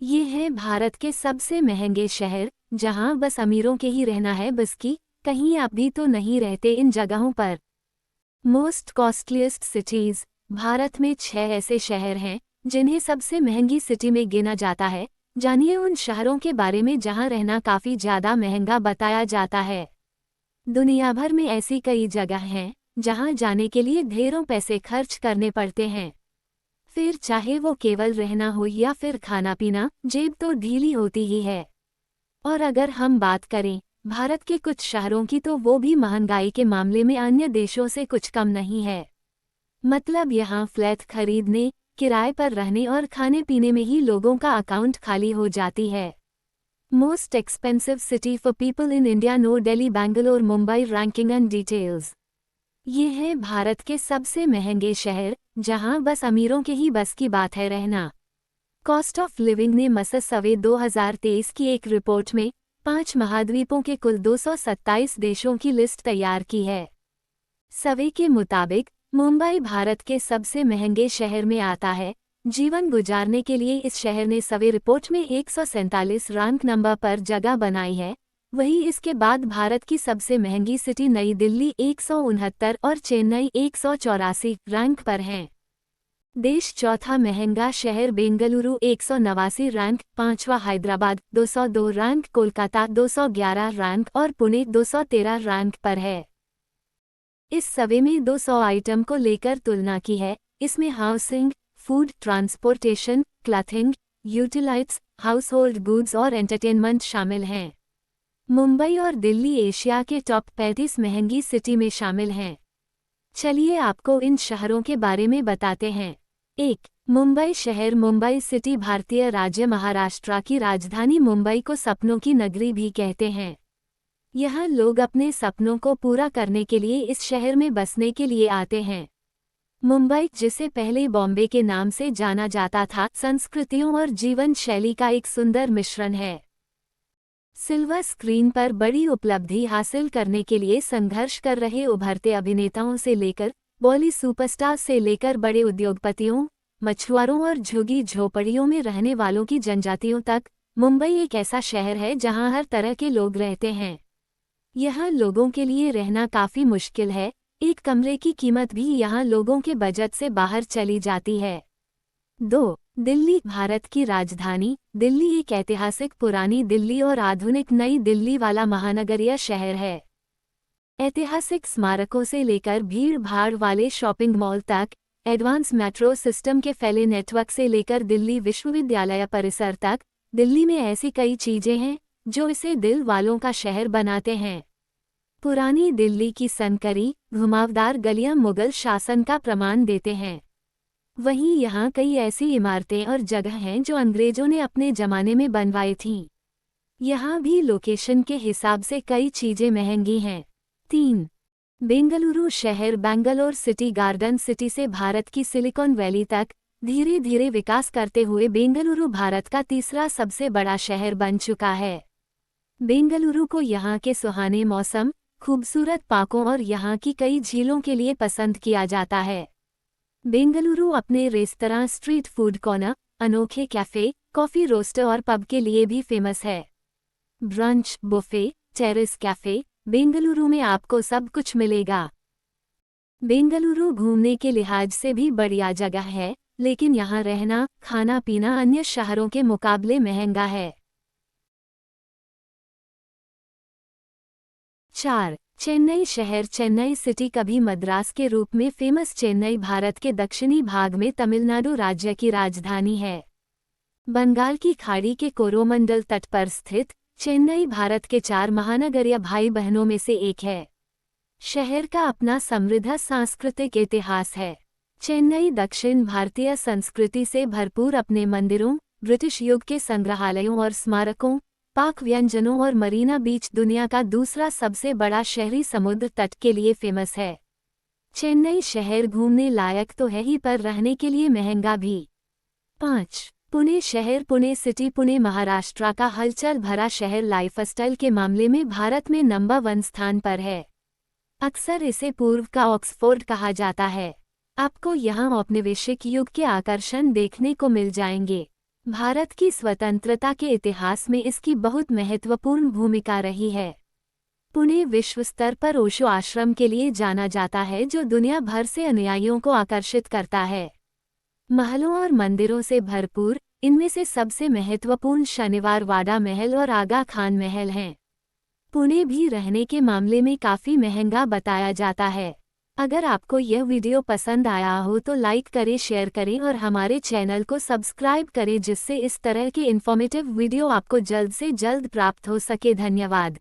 ये है भारत के सबसे महंगे शहर, जहां बस अमीरों के ही रहना है बस की, कहीं आप भी तो नहीं रहते इन जगहों पर। Most costliest cities. भारत में 6 ऐसे शहर हैं जिन्हें सबसे महंगी सिटी में गिना जाता है। जानिए उन शहरों के बारे में जहां रहना काफी ज्यादा महंगा बताया जाता है। दुनिया भर में ऐसी कई जगह हैं जहां जाने के लिए ढेरों पैसे खर्च करने पड़ते हैं। फिर चाहे वो केवल रहना हो या फिर खाना पीना, जेब तो ढीली होती ही है। और अगर हम बात करें भारत के कुछ शहरों की, तो वो भी महंगाई के मामले में अन्य देशों से कुछ कम नहीं है। मतलब यहाँ फ्लैट खरीदने, किराए पर रहने और खाने पीने में ही लोगों का अकाउंट खाली हो जाती है। Most expensive city for people in India. No Delhi, Bangalore, Mumbai. Ranking and details. ये है भारत के सबसे महंगे शहर, जहां बस अमीरों के ही बस की बात है रहना। कॉस्ट ऑफ लिविंग ने मसस सर्वे 2023 की एक रिपोर्ट में 5 महाद्वीपों के कुल 227 देशों की लिस्ट तैयार की है। सर्वे के मुताबिक मुंबई भारत के सबसे महंगे शहर में आता है। जीवन गुजारने के लिए इस शहर ने सर्वे रिपोर्ट में 147 रैंक नंबर पर जगह बनाई है। वहीं इसके बाद भारत की सबसे महंगी सिटी नई दिल्ली 169 और चेन्नई 184 रैंक पर हैं। देश चौथा महंगा शहर बेंगलुरु 189 रैंक, पांचवा हैदराबाद 202 रैंक, कोलकाता 211 रैंक और पुणे 213 रैंक पर है। इस सर्वे में 200 आइटम को लेकर तुलना की है। इसमें housing, food, transportation, clothing, utilities, household goods और एंटरटेनमेंट शामिल हैं। मुंबई और दिल्ली एशिया के टॉप 35 महंगी सिटी में शामिल हैं। चलिए आपको इन शहरों के बारे में बताते हैं। 1. मुंबई शहर। मुंबई सिटी भारतीय राज्य महाराष्ट्र की राजधानी मुंबई को सपनों की नगरी भी कहते हैं। यहाँ लोग अपने सपनों को पूरा करने के लिए इस शहर में बसने के लिए आते हैं। मुंबई, जिसे पहले बॉम्बे के नाम से जाना जाता था, संस्कृतियों और जीवन शैली का एक सुंदर मिश्रण है। सिल्वर स्क्रीन पर बड़ी उपलब्धि हासिल करने के लिए संघर्ष कर रहे उभरते अभिनेताओं से लेकर बॉलीवुड सुपरस्टार से लेकर बड़े उद्योगपतियों, मछुआरों और झुग्गी झोपड़ियों में रहने वालों की जनजातियों तक, मुंबई एक ऐसा शहर है जहां हर तरह के लोग रहते हैं। यहाँ लोगों के लिए रहना काफी मुश्किल है। एक कमरे की कीमत भी यहाँ लोगों के बजट से बाहर चली जाती है। 2. दिल्ली भारत की राजधानी। दिल्ली एक ऐतिहासिक पुरानी दिल्ली और आधुनिक नई दिल्ली वाला महानगरीय शहर है। ऐतिहासिक स्मारकों से लेकर भीड़ भाड़ वाले शॉपिंग मॉल तक, एडवांस मेट्रो सिस्टम के फैले नेटवर्क से लेकर दिल्ली विश्वविद्यालय परिसर तक, दिल्ली में ऐसी कई चीजें हैं जो इसे दिल वालों का शहर बनाते हैं। पुरानी दिल्ली की सनकरी, घुमावदार गलियां मुगल शासन का प्रमाण देते हैं। वहीं यहाँ कई ऐसी इमारतें और जगह हैं जो अंग्रेजों ने अपने जमाने में बनवाई थीं। यहाँ भी लोकेशन के हिसाब से कई चीजें महंगी हैं। 3. बेंगलुरु शहर। बैंगलोर सिटी गार्डन सिटी से भारत की सिलिकॉन वैली तक धीरे धीरे विकास करते हुए बेंगलुरु भारत का तीसरा सबसे बड़ा शहर बन चुका है। बेंगलुरु को यहाँ के सुहाने मौसम, खूबसूरत पार्कों और यहाँ की कई झीलों के लिए पसंद किया जाता है। बेंगलुरु अपने रेस्तरां, स्ट्रीट फूड कॉर्नर, अनोखे कैफे, कॉफी रोस्टर और पब के लिए भी फेमस है। Brunch, buffet, terrace cafe, Bengaluru में आपको सब कुछ मिलेगा। बेंगलुरु घूमने के लिहाज से भी बढ़िया जगह है, लेकिन यहाँ रहना, खाना पीना अन्य शहरों के मुकाबले महंगा है। 4. चेन्नई शहर। चेन्नई सिटी, कभी मद्रास के रूप में फेमस चेन्नई, भारत के दक्षिणी भाग में तमिलनाडु राज्य की राजधानी है। बंगाल की खाड़ी के कोरोमंडल तट पर स्थित चेन्नई भारत के 4 महानगरीय भाई बहनों में से एक है। शहर का अपना समृद्ध सांस्कृतिक इतिहास है। चेन्नई दक्षिण भारतीय संस्कृति से भरपूर अपने मंदिरों, ब्रिटिश युग के संग्रहालयों और स्मारकों, पाक व्यंजनों और मरीना बीच, दुनिया का दूसरा सबसे बड़ा शहरी समुद्र तट के लिए फेमस है। चेन्नई शहर घूमने लायक तो है ही, पर रहने के लिए महंगा भी। 5. पुणे शहर। पुणे सिटी। पुणे महाराष्ट्र का हलचल भरा शहर लाइफस्टाइल के मामले में भारत में नंबर 1 स्थान पर है। अक्सर इसे पूर्व का ऑक्सफोर्ड कहा जाता है। आपको यहाँ औपनिवेशिक युग के आकर्षण देखने को मिल जाएंगे। भारत की स्वतंत्रता के इतिहास में इसकी बहुत महत्वपूर्ण भूमिका रही है। पुणे विश्व स्तर पर ओशो आश्रम के लिए जाना जाता है, जो दुनिया भर से अनुयायियों को आकर्षित करता है। महलों और मंदिरों से भरपूर, इनमें से सबसे महत्वपूर्ण शनिवार वाड़ा महल और आगा खान महल हैं। पुणे भी रहने के मामले में काफ़ी महंगा बताया जाता है। अगर आपको यह वीडियो पसंद आया हो तो लाइक करें, शेयर करें और हमारे चैनल को सब्सक्राइब करें, जिससे इस तरह के इन्फॉर्मेटिव वीडियो आपको जल्द से जल्द प्राप्त हो सके। धन्यवाद।